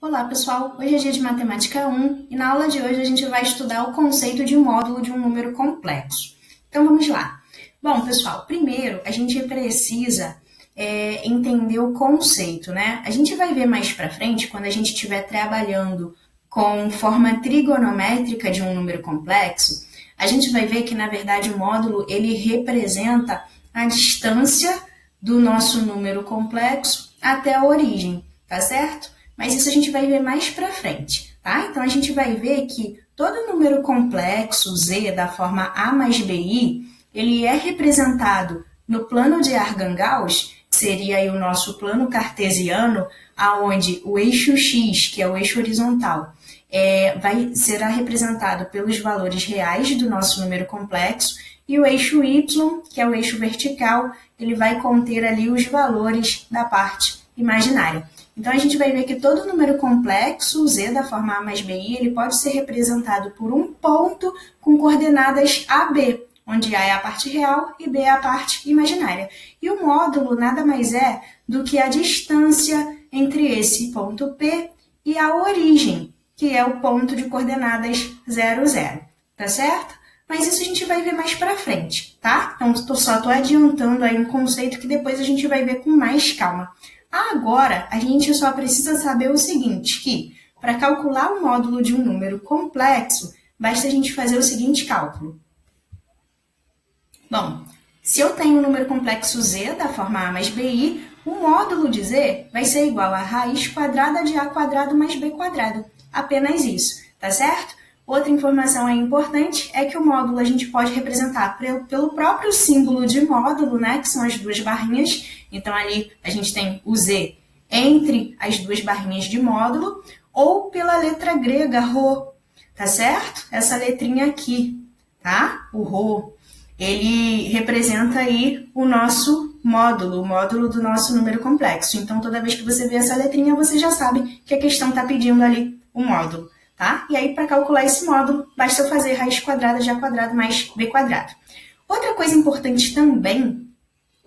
Olá pessoal, hoje é dia de Matemática 1 e na aula de hoje a gente vai estudar o conceito de módulo de um número complexo. Então vamos lá. Bom pessoal, primeiro a gente precisa entender o conceito, né? A gente vai ver mais para frente, quando a gente estiver trabalhando com forma trigonométrica de um número complexo, a gente vai ver que na verdade o módulo ele representa a distância do nosso número complexo até a origem, tá certo? Mas isso a gente vai ver mais para frente, tá? Então, a gente vai ver que todo número complexo, Z, da forma A mais BI, ele é representado no plano de Argand-Gauss, que seria aí o nosso plano cartesiano, aonde o eixo X, que é o eixo horizontal, será representado pelos valores reais do nosso número complexo, e o eixo Y, que é o eixo vertical, ele vai conter ali os valores da parte imaginária. Então, a gente vai ver que todo número complexo, Z da forma A mais BI, ele pode ser representado por um ponto com coordenadas AB, onde A é a parte real e B é a parte imaginária. E o módulo nada mais é do que a distância entre esse ponto P e a origem, que é o ponto de coordenadas 0, 0. Tá certo? Mas isso a gente vai ver mais para frente, tá? Então, só estou adiantando aí um conceito que depois a gente vai ver com mais calma. Agora, a gente só precisa saber o seguinte, que para calcular o módulo de um número complexo, basta a gente fazer o seguinte cálculo. Bom, se eu tenho um número complexo Z da forma A mais BI, o módulo de Z vai ser igual a raiz quadrada de A quadrado mais B quadrado. Apenas isso, tá certo? Outra informação aí importante é que o módulo a gente pode representar pelo próprio símbolo de módulo, né, que são as duas barrinhas. Então, ali a gente tem o Z entre as duas barrinhas de módulo, ou pela letra grega, Rho, tá certo? Essa letrinha aqui, tá? O Rho, ele representa aí o nosso módulo, o módulo do nosso número complexo. Então, toda vez que você vê essa letrinha, você já sabe que a questão está pedindo ali o módulo. Tá? E aí, para calcular esse módulo, basta eu fazer raiz quadrada de A quadrado mais B quadrado. Outra coisa importante também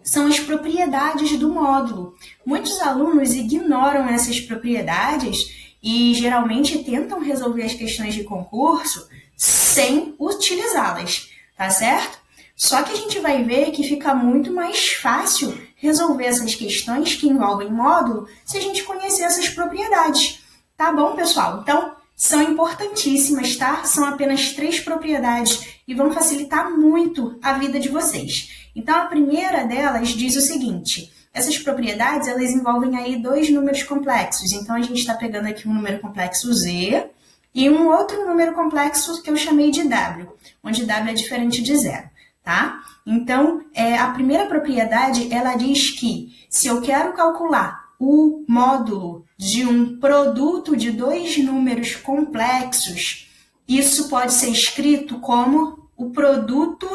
são as propriedades do módulo. Muitos alunos ignoram essas propriedades e geralmente tentam resolver as questões de concurso sem utilizá-las, tá certo? Só que a gente vai ver que fica muito mais fácil resolver essas questões que envolvem módulo se a gente conhecer essas propriedades. Tá bom, pessoal? Então, são importantíssimas, tá? São apenas 3 propriedades e vão facilitar muito a vida de vocês. Então, a primeira delas diz o seguinte: essas propriedades, elas envolvem aí 2 números complexos. Então, a gente está pegando aqui um número complexo Z e um outro número complexo que eu chamei de W, onde W é diferente de 0, tá? Então, a primeira propriedade, ela diz que se eu quero calcular o módulo de um produto de 2 números complexos, isso pode ser escrito como o produto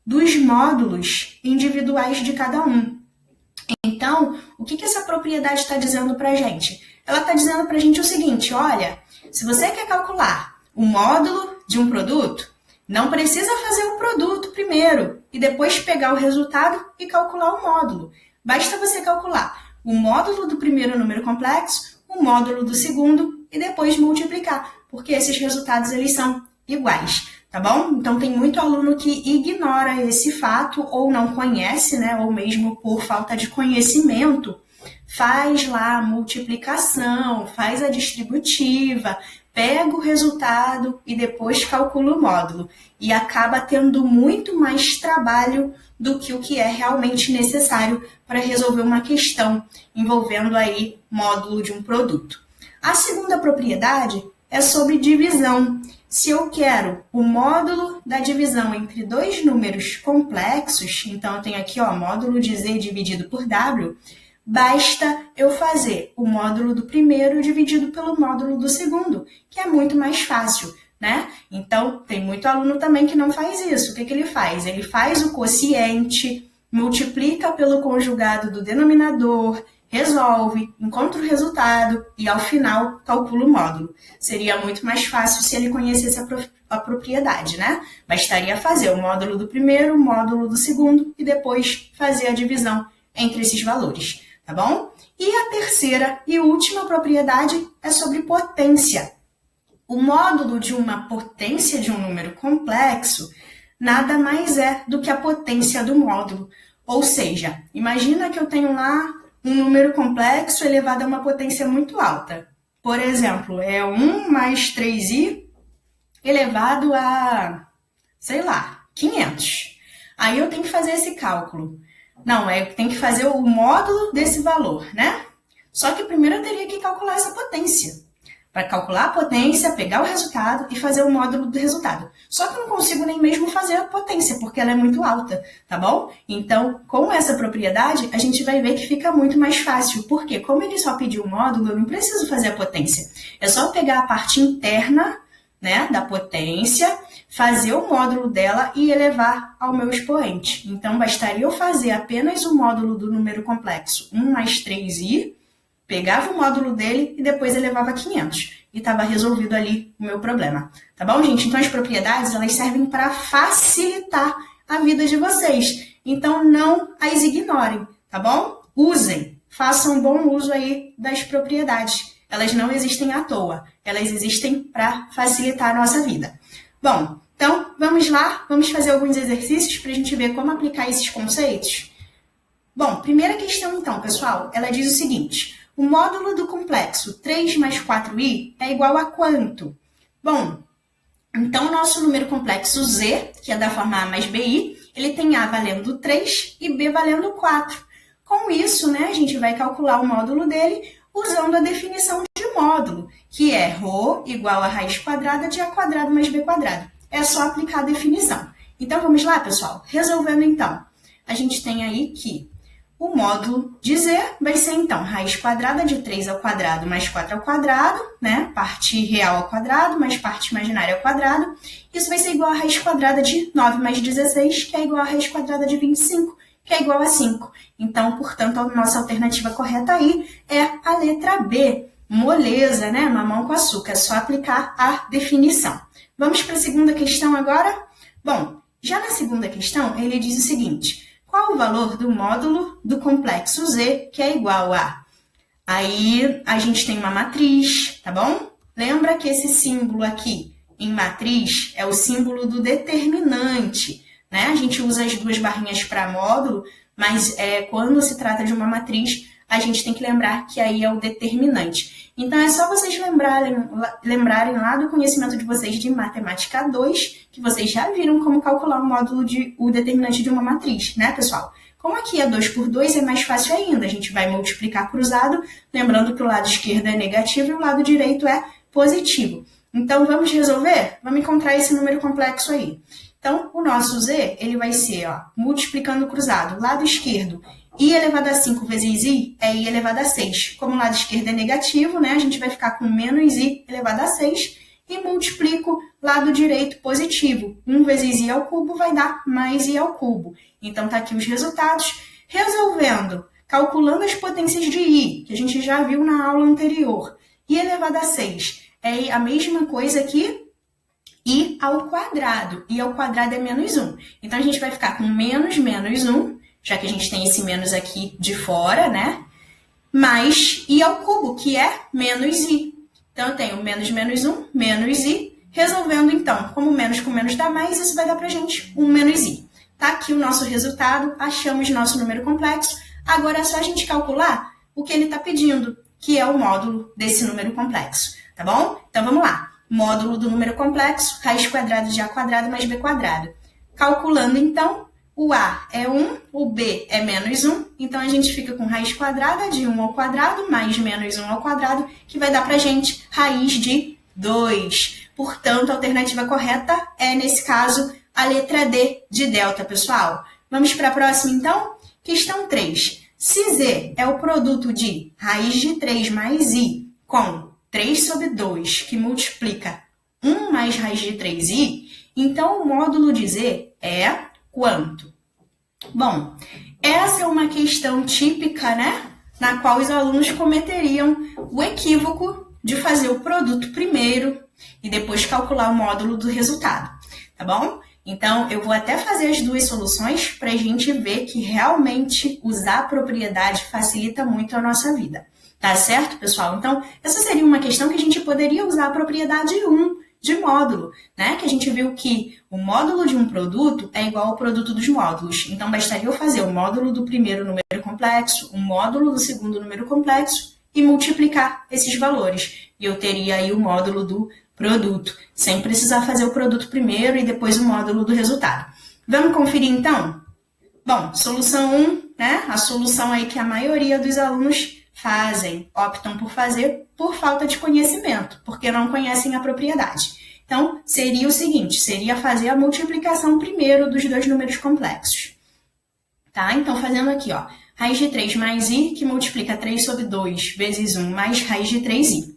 dos módulos individuais de cada um. Então, o que essa propriedade está dizendo para a gente? Ela está dizendo para a gente o seguinte: olha, se você quer calcular o módulo de um produto, não precisa fazer o produto primeiro e depois pegar o resultado e calcular o módulo. Basta você calcular o módulo do primeiro número complexo, o módulo do segundo e depois multiplicar, porque esses resultados eles são iguais, tá bom? Então tem muito aluno que ignora esse fato ou não conhece, né, ou mesmo por falta de conhecimento, faz lá a multiplicação, faz a distributiva, pega o resultado e depois calcula o módulo e acaba tendo muito mais trabalho do que o que é realmente necessário para resolver uma questão envolvendo aí módulo de um produto. A segunda propriedade é sobre divisão. Se eu quero o módulo da divisão entre 2 números complexos, então eu tenho aqui módulo de Z dividido por W, basta eu fazer o módulo do primeiro dividido pelo módulo do segundo, que é muito mais fácil, né? Então, tem muito aluno também que não faz isso. O que ele faz? Ele faz o quociente, multiplica pelo conjugado do denominador, resolve, encontra o resultado e, ao final, calcula o módulo. Seria muito mais fácil se ele conhecesse a propriedade, né? Bastaria fazer o módulo do primeiro, o módulo do segundo e depois fazer a divisão entre esses valores. tá bom? E a terceira e última propriedade é sobre potência. O módulo de uma potência de um número complexo nada mais é do que a potência do módulo. Ou seja, imagina que eu tenho lá um número complexo elevado a uma potência muito alta. Por exemplo, é 1 mais 3i elevado a, sei lá, 500. Aí eu tenho que fazer esse cálculo. Não, eu tenho que fazer o módulo desse valor, né? Só que primeiro eu teria que calcular essa potência. Para calcular a potência, pegar o resultado e fazer o módulo do resultado. Só que eu não consigo nem mesmo fazer a potência, porque ela é muito alta, tá bom? Então, com essa propriedade, a gente vai ver que fica muito mais fácil. Porque, como ele só pediu o módulo, eu não preciso fazer a potência. É só pegar a parte interna, né, da potência, fazer o módulo dela e elevar ao meu expoente. Então, bastaria eu fazer apenas o módulo do número complexo 1 mais 3i, pegava o módulo dele e depois elevava a 500. E estava resolvido ali o meu problema. Tá bom, gente? Então, as propriedades, elas servem para facilitar a vida de vocês. Então, não as ignorem, tá bom? Usem, façam bom uso aí das propriedades. Elas não existem à toa. Elas existem para facilitar a nossa vida. Bom, então, vamos lá. Vamos fazer alguns exercícios para a gente ver como aplicar esses conceitos. Bom, primeira questão, então, pessoal. Ela diz o seguinte. O módulo do complexo 3 mais 4i é igual a quanto? Bom, então o nosso número complexo z, que é da forma a mais bi, ele tem a valendo 3 e b valendo 4. Com isso, né, a gente vai calcular o módulo dele usando a definição de módulo, que é ρ igual a raiz quadrada de a quadrado mais b quadrado. É só aplicar a definição. Então, vamos lá, pessoal? Resolvendo, então. A gente tem aí que o módulo de z vai ser, então, raiz quadrada de 3 ao quadrado mais 4 ao quadrado, né? Parte real ao quadrado mais parte imaginária ao quadrado. Isso vai ser igual a raiz quadrada de 9 mais 16, que é igual a raiz quadrada de 25, que é igual a 5. Então, portanto, a nossa alternativa correta aí é a letra B. Moleza, né? Mamão com açúcar. É só aplicar a definição. Vamos para a segunda questão agora? Bom, já na segunda questão, ele diz o seguinte. Qual o valor do módulo do complexo Z, que é igual a... Aí, a gente tem uma matriz, tá bom? Lembra que esse símbolo aqui, em matriz, é o símbolo do determinante, né? A gente usa as duas barrinhas para módulo, mas quando se trata de uma matriz, a gente tem que lembrar que aí é o determinante. Então, é só vocês lembrarem lá do conhecimento de vocês de matemática 2, que vocês já viram como calcular o determinante de uma matriz, né, pessoal? Como aqui é 2 por 2, é mais fácil ainda. A gente vai multiplicar cruzado, lembrando que o lado esquerdo é negativo e o lado direito é positivo. Então, vamos resolver? Vamos encontrar esse número complexo aí. Então, o nosso z, ele vai ser, ó, multiplicando cruzado, lado esquerdo, i elevado a 5 vezes i é i elevado a 6. Como o lado esquerdo é negativo, né, a gente vai ficar com menos i elevado a 6 e multiplico lado direito positivo. 1 vezes i ao cubo vai dar mais i ao cubo. Então, tá aqui os resultados. Resolvendo, calculando as potências de i, que a gente já viu na aula anterior, i elevado a 6 é a mesma coisa que i ao quadrado. I ao quadrado é menos 1. Então, a gente vai ficar com menos 1, já que a gente tem esse menos aqui de fora, né? Mais i ao cubo, que é menos i. Então, eu tenho menos 1, menos i. Resolvendo, então, como menos com menos dá mais, isso vai dar pra gente 1 menos i. Tá aqui o nosso resultado, achamos nosso número complexo. Agora é só a gente calcular o que ele está pedindo, que é o módulo desse número complexo, tá bom? Então, vamos lá. Módulo do número complexo, raiz quadrada de a quadrado mais b quadrado. Calculando, então, o a é 1, o b é menos 1, então a gente fica com raiz quadrada de 1 ao quadrado mais menos 1 ao quadrado, que vai dar pra gente raiz de 2. Portanto, a alternativa correta é, nesse caso, a letra D de delta, pessoal. Vamos para a próxima, então? Questão 3. Se z é o produto de raiz de 3 mais i com 3 sobre 2, que multiplica 1 mais raiz de 3i, então o módulo de z é quanto? Bom, essa é uma questão típica, né? Na qual os alunos cometeriam o equívoco de fazer o produto primeiro e depois calcular o módulo do resultado, tá bom? Então, eu vou até fazer as duas soluções para a gente ver que realmente usar a propriedade facilita muito a nossa vida. Tá certo, pessoal? Então, essa seria uma questão que a gente poderia usar a propriedade 1 de módulo, né? Que a gente viu que o módulo de um produto é igual ao produto dos módulos. Então, bastaria eu fazer o módulo do primeiro número complexo, o módulo do segundo número complexo e multiplicar esses valores. E eu teria aí o módulo do produto, sem precisar fazer o produto primeiro e depois o módulo do resultado. Vamos conferir, então? Bom, solução 1, né? A solução aí que a maioria dos alunos optam por fazer por falta de conhecimento, porque não conhecem a propriedade. Então, seria o seguinte, seria fazer a multiplicação primeiro dos dois números complexos. Tá? Então, fazendo aqui, ó, raiz de 3 mais i, que multiplica 3 sobre 2 vezes 1 mais raiz de 3i.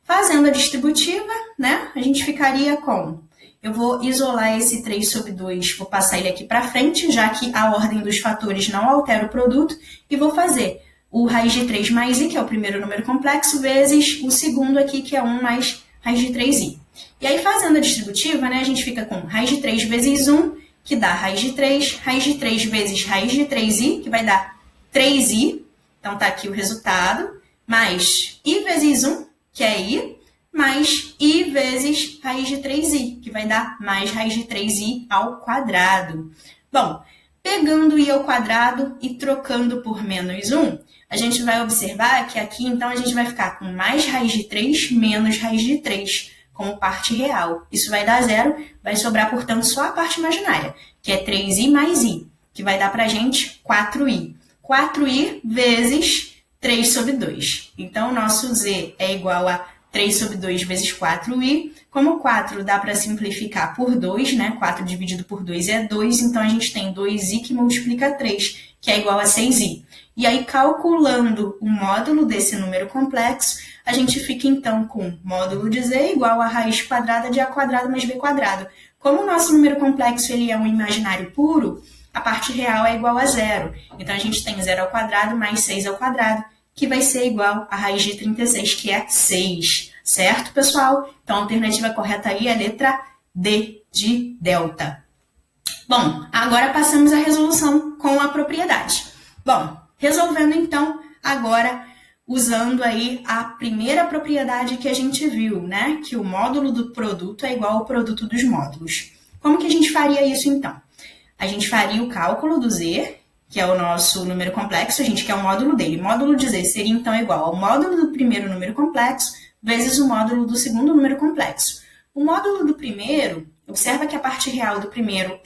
Fazendo a distributiva, né, a gente ficaria com... Eu vou isolar esse 3 sobre 2, vou passar ele aqui para frente, já que a ordem dos fatores não altera o produto, e vou fazer o raiz de 3 mais i, que é o primeiro número complexo, vezes o segundo aqui, que é 1 mais raiz de 3i. E aí, fazendo a distributiva, né, a gente fica com raiz de 3 vezes 1, que dá raiz de 3 vezes raiz de 3i, que vai dar 3i. Então, tá aqui o resultado, mais i vezes 1, que é i, mais i vezes raiz de 3i, que vai dar mais raiz de 3i ao quadrado. Bom, pegando i ao quadrado e trocando por menos 1, a gente vai observar que aqui, então, a gente vai ficar com mais raiz de 3 menos raiz de 3 como parte real. Isso vai dar 0, vai sobrar, portanto, só a parte imaginária, que é 3i mais i, que vai dar para a gente 4i. 4i vezes 3 sobre 2. Então, o nosso z é igual a 3 sobre 2 vezes 4i. Como 4 dá para simplificar por 2, né? 4 dividido por 2 é 2, então a gente tem 2i que multiplica 3, que é igual a 6i. E aí, calculando o módulo desse número complexo, a gente fica, então, com módulo de z igual a raiz quadrada de a quadrado mais b quadrado. Como o nosso número complexo ele é um imaginário puro, a parte real é igual a 0. Então, a gente tem 0 ao quadrado mais 6 ao quadrado, que vai ser igual a raiz de 36, que é 6. Certo, pessoal? Então, a alternativa correta aí é a letra D, de delta. Bom, agora passamos à resolução com a propriedade. Bom, resolvendo, então, agora usando aí a primeira propriedade que a gente viu, né? Que o módulo do produto é igual ao produto dos módulos. Como que a gente faria isso, então? A gente faria o cálculo do z, que é o nosso número complexo, a gente quer o módulo dele. Módulo de z seria, então, igual ao módulo do primeiro número complexo vezes o módulo do segundo número complexo. O módulo do primeiro, observa que a parte real do primeiro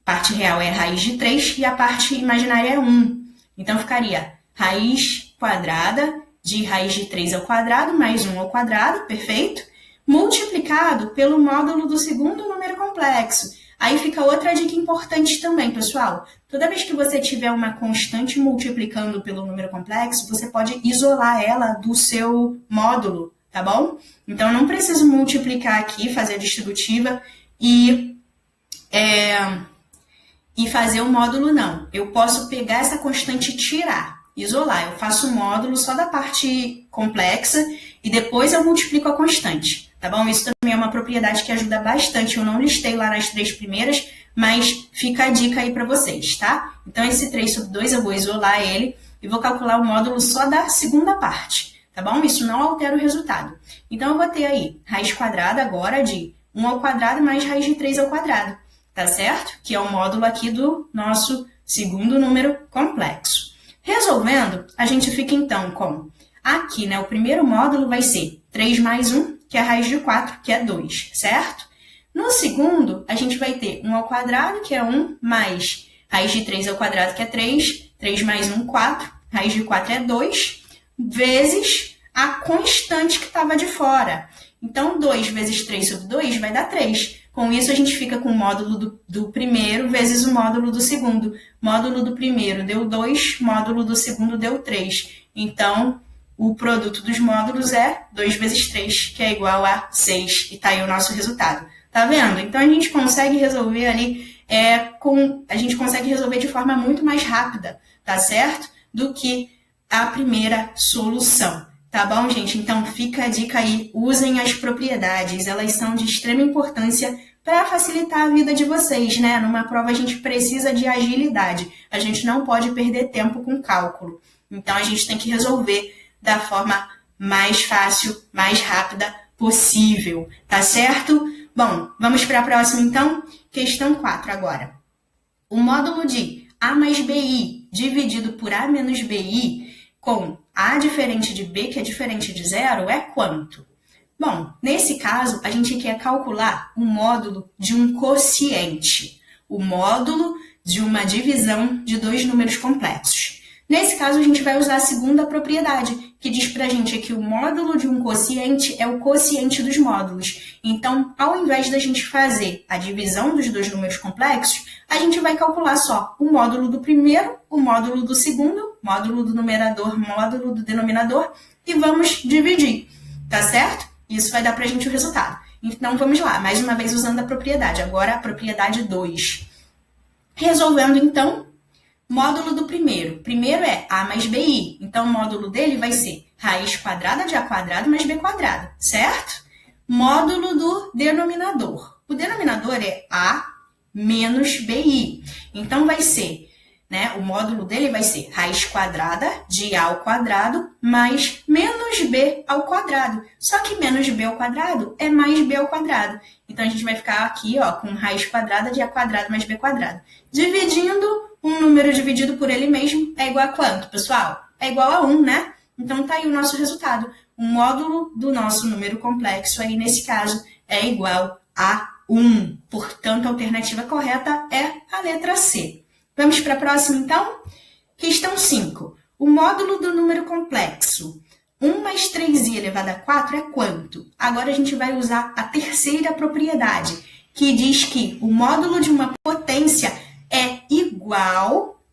parte real é raiz de 3 e a parte imaginária é 1. Então, ficaria raiz quadrada de raiz de 3 ao quadrado mais 1 ao quadrado, perfeito? Multiplicado pelo módulo do segundo número complexo. Aí fica outra dica importante também, pessoal. Toda vez que você tiver uma constante multiplicando pelo número complexo, você pode isolar ela do seu módulo, tá bom? Então, eu não preciso multiplicar aqui, fazer a distributiva e fazer o módulo, não. Eu posso pegar essa constante e tirar, isolar. Eu faço o módulo só da parte complexa e depois eu multiplico a constante, tá bom? Isso também é uma propriedade que ajuda bastante. Eu não listei lá nas 3 primeiras, mas fica a dica aí para vocês, tá? Então, esse 3 sobre 2 eu vou isolar ele e vou calcular o módulo só da segunda parte, tá bom? Isso não altera o resultado. Então, eu vou ter aí raiz quadrada agora de 1 ao quadrado mais raiz de 3 ao quadrado, tá certo? Que é o módulo aqui do nosso segundo número complexo. Resolvendo, a gente fica então com aqui, né? O primeiro módulo vai ser 3 mais 1, que é a raiz de 4, que é 2, certo? No segundo, a gente vai ter 1 ao quadrado, que é 1, mais raiz de 3 ao quadrado, que é 3. 3 mais 1, 4. Raiz de 4 é 2, vezes a constante que estava de fora. Então, 2 vezes 3 sobre 2 vai dar 3. Com isso, a gente fica com o módulo do primeiro vezes o módulo do segundo. Módulo do primeiro deu 2, módulo do segundo deu 3. Então, o produto dos módulos é 2 vezes 3, que é igual a 6. E tá aí o nosso resultado. Tá vendo? Então, a gente consegue resolver ali, a gente consegue resolver de forma muito mais rápida, tá certo? Do que a primeira solução. Tá bom, gente? Então fica a dica aí, usem as propriedades, elas são de extrema importância para facilitar a vida de vocês, né? Numa prova a gente precisa de agilidade, a gente não pode perder tempo com cálculo. Então a gente tem que resolver da forma mais fácil, mais rápida possível, tá certo? Bom, vamos para a próxima então? Questão 4 agora. O módulo de A mais BI dividido por A menos BI com A diferente de B, que é diferente de zero, é quanto? Bom, nesse caso, a gente quer calcular o módulo de um quociente, o módulo de uma divisão de dois números complexos. Nesse caso, a gente vai usar a segunda propriedade, que diz pra gente que o módulo de um quociente é o quociente dos módulos. Então, ao invés da gente fazer a divisão dos dois números complexos, a gente vai calcular só o módulo do primeiro, o módulo do segundo, módulo do numerador, módulo do denominador, e vamos dividir, tá certo? Isso vai dar pra gente o resultado. Então, vamos lá, mais uma vez usando a propriedade, agora a propriedade 2. Resolvendo, então, módulo do primeiro. Primeiro é A mais BI. Então, o módulo dele vai ser raiz quadrada de A quadrado mais B quadrado, certo? Módulo do denominador. O denominador é A menos BI. Então, vai ser, né? O módulo dele vai ser raiz quadrada de A ao quadrado mais menos B ao quadrado. Só que menos B ao quadrado é mais B ao quadrado. Então, a gente vai ficar aqui, ó, com raiz quadrada de A quadrado mais B quadrado. Dividindo um número dividido por ele mesmo é igual a quanto, pessoal? É igual a 1, né? Então, tá aí o nosso resultado. O módulo do nosso número complexo aí, nesse caso, é igual a 1. Portanto, a alternativa correta é a letra C. Vamos para a próxima, então? Questão 5. O módulo do número complexo 1 mais 3i elevado a 4 é quanto? Agora a gente vai usar a terceira propriedade, que diz que o módulo de uma potência é igual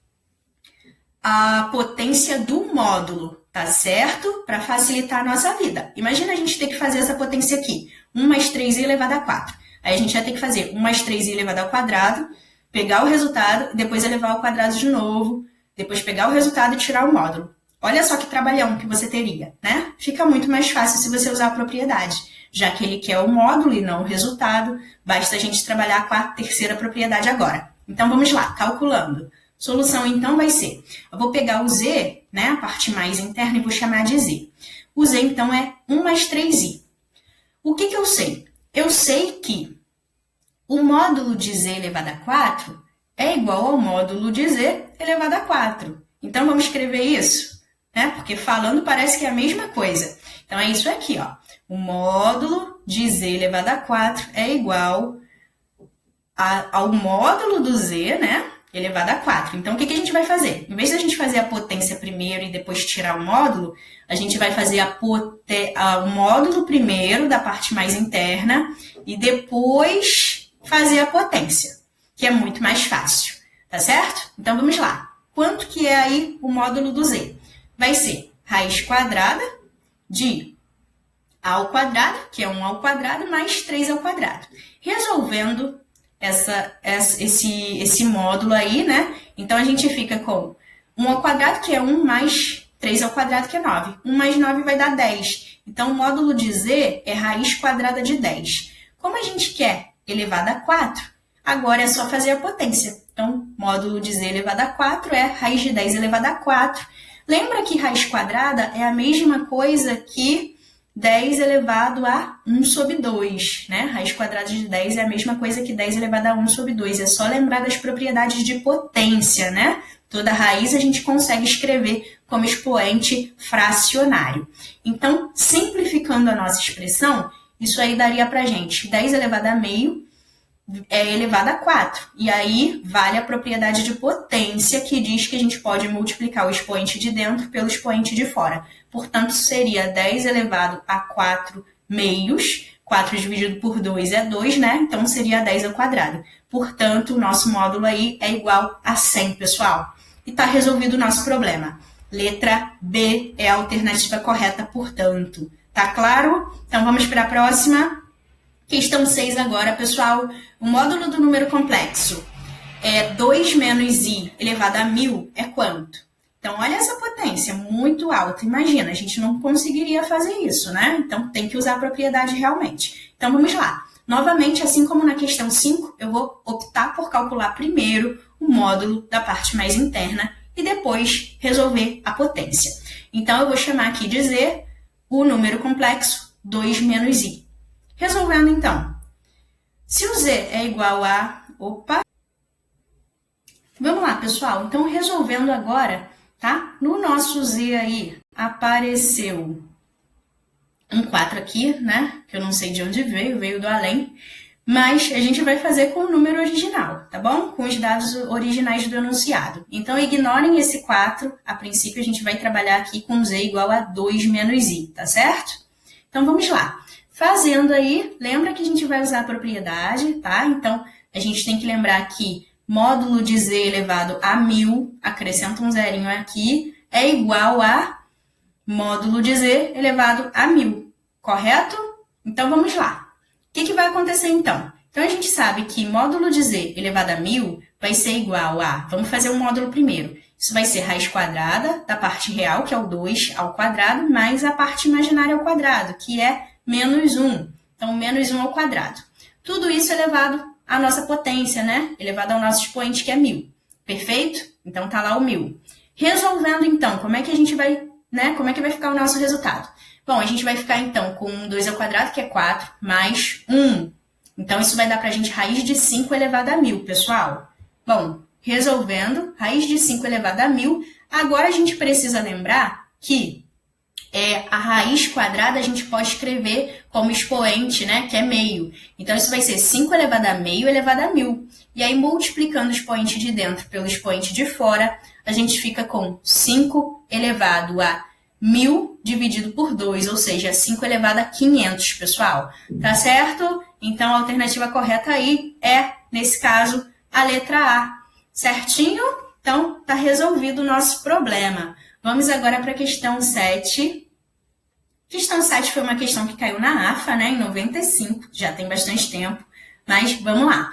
à potência do módulo, tá certo? Para facilitar a nossa vida. Imagina a gente ter que fazer essa potência aqui, 1 mais 3i elevado a 4. Aí a gente vai ter que fazer 1 mais 3i elevado ao quadrado, pegar o resultado e depois elevar ao quadrado de novo, depois pegar o resultado e tirar o módulo. Olha só que trabalhão que você teria, né? Fica muito mais fácil se você usar a propriedade, já que ele quer o módulo e não o resultado, basta a gente trabalhar com a terceira propriedade agora. Então, vamos lá, calculando. Solução, então, vai ser... Eu vou pegar o z, né, a parte mais interna, e vou chamar de z. O z, então, é 1 mais 3i. O que eu sei? Eu sei que o módulo de z elevado a 4 é igual ao módulo de z elevado a 4. Então, vamos escrever isso, né? Porque falando parece que é a mesma coisa. Então, é isso aqui, ó. O módulo de z elevado a 4 é igual ao módulo do z, né, elevado a 4. Então, o que a gente vai fazer? Em vez de a gente fazer a potência primeiro e depois tirar o módulo, a gente vai fazer o módulo primeiro da parte mais interna e depois fazer a potência, que é muito mais fácil, tá certo? Então, vamos lá. Quanto que é aí o módulo do z? Vai ser raiz quadrada de a ao quadrado, que é 1 ao quadrado, mais 3 ao quadrado. Resolvendo esse módulo aí, né? Então, a gente fica com 1 ao quadrado, que é 1, mais 3 ao quadrado, que é 9. 1 mais 9 vai dar 10. Então, o módulo de z é raiz quadrada de 10. Como a gente quer elevado a 4, agora é só fazer a potência. Então, módulo de z elevado a 4 é raiz de 10 elevado a 4. Lembra que raiz quadrada é a mesma coisa que 10 elevado a 1 sobre 2, né? Raiz quadrada de 10 é a mesma coisa que 10 elevado a 1 sobre 2. É só lembrar das propriedades de potência, né? Toda raiz a gente consegue escrever como expoente fracionário. Então, simplificando a nossa expressão, isso aí daria pra gente 10 elevado a meio é elevado a 4. E aí, vale a propriedade de potência, que diz que a gente pode multiplicar o expoente de dentro pelo expoente de fora. Portanto, seria 10 elevado a 4 meios. 4 dividido por 2 é 2, né? Então, seria 10 ao quadrado. Portanto, o nosso módulo aí é igual a 100, pessoal. E está resolvido o nosso problema. Letra B é a alternativa correta, portanto. Tá claro? Então, vamos para a próxima. Questão 6 agora, pessoal. O módulo do número complexo é 2 menos i elevado a 1000 é quanto? Então, olha essa potência, muito alta. Imagina, a gente não conseguiria fazer isso, né? Então, tem que usar a propriedade realmente. Então, vamos lá. Novamente, assim como na questão 5, eu vou optar por calcular primeiro o módulo da parte mais interna e depois resolver a potência. Então, eu vou chamar aqui de Z o número complexo 2 menos I. Resolvendo, então. Se o Z é igual a... Vamos lá, pessoal. Então, resolvendo agora, tá? No nosso Z aí, apareceu um 4 aqui, né? Que eu não sei de onde veio do além. Mas a gente vai fazer com o número original, tá bom? Com os dados originais do enunciado. Então, ignorem esse 4. A princípio, a gente vai trabalhar aqui com Z igual a 2 menos I, tá certo? Então, vamos lá. Fazendo aí, lembra que a gente vai usar a propriedade, tá? Então, a gente tem que lembrar que módulo de Z elevado a 1000, acrescenta um zerinho aqui, é igual a módulo de Z elevado a 1000, correto? Então, vamos lá. O que vai acontecer, então? Então, a gente sabe que módulo de Z elevado a 1000 vai ser igual a... Vamos fazer o módulo primeiro. Isso vai ser raiz quadrada da parte real, que é o 2 ao quadrado, mais a parte imaginária ao quadrado, que é menos 1. Então, menos 1 ao quadrado. Tudo isso elevado à nossa potência, né? Elevado ao nosso expoente, que é 1000. Perfeito? Então, tá lá o 1000. Resolvendo, então, como é que a gente vai, né? Como é que vai ficar o nosso resultado? Bom, a gente vai ficar, então, com 2 ao quadrado, que é 4, mais 1. Então, isso vai dar pra gente raiz de 5 elevado a 1000, pessoal. Bom, resolvendo, raiz de 5 elevado a 1000. Agora, a gente precisa lembrar que a raiz quadrada a gente pode escrever como expoente, né, que é meio. Então, isso vai ser 5 elevado a meio elevado a 1000. E aí, multiplicando o expoente de dentro pelo expoente de fora, a gente fica com 5 elevado a 1000 dividido por 2, ou seja, 5 elevado a 500, pessoal. Tá certo? Então, a alternativa correta aí é, nesse caso, a letra A. Certinho? Então, tá resolvido o nosso problema. Vamos agora para a questão 7. Questão 7 foi uma questão que caiu na AFA, né, em 95, já tem bastante tempo, mas vamos lá.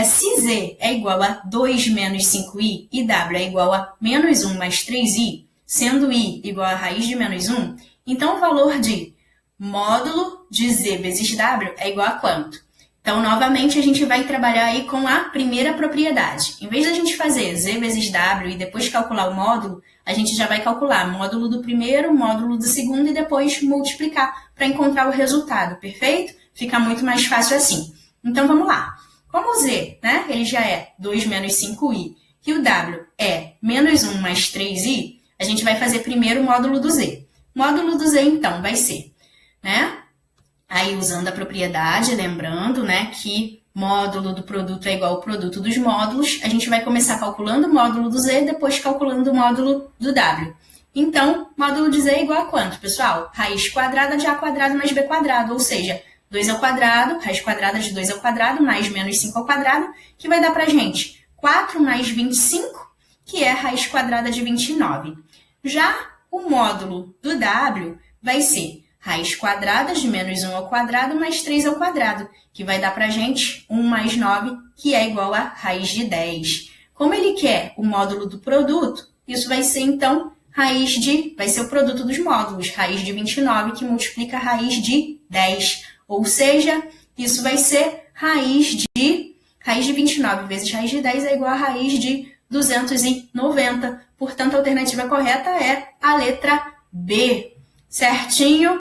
Se Z é igual a 2 menos 5i e W é igual a menos 1 mais 3i, sendo i igual a raiz de menos 1, então o valor de módulo de Z vezes W é igual a quanto? Então, novamente, a gente vai trabalhar aí com a primeira propriedade. Em vez da gente fazer Z vezes W e depois calcular o módulo, a gente já vai calcular módulo do primeiro, módulo do segundo e depois multiplicar para encontrar o resultado, perfeito? Fica muito mais fácil assim. Então, vamos lá. Como o Z, né, ele já é 2 menos 5i e o W é menos 1 mais 3i, a gente vai fazer primeiro o módulo do Z. Módulo do Z, então, vai ser, né? Aí, usando a propriedade, lembrando, né, que módulo do produto é igual ao produto dos módulos, a gente vai começar calculando o módulo do Z, depois calculando o módulo do W. Então, módulo de Z é igual a quanto, pessoal? Raiz quadrada de A quadrado mais B quadrado, ou seja, 2 ao quadrado, raiz quadrada de 2 ao quadrado, mais menos 5 ao quadrado, que vai dar pra gente 4 mais 25, que é raiz quadrada de 29. Já o módulo do W vai ser raiz quadrada de menos 1 ao quadrado mais 3 ao quadrado, que vai dar pra gente 1 mais 9, que é igual a raiz de 10. Como ele quer o módulo do produto, isso vai ser, então, vai ser o produto dos módulos, raiz de 29, que multiplica a raiz de 10. Ou seja, isso vai ser raiz de 29 vezes raiz de 10 é igual a raiz de 290. Portanto, a alternativa correta é a letra B. Certinho?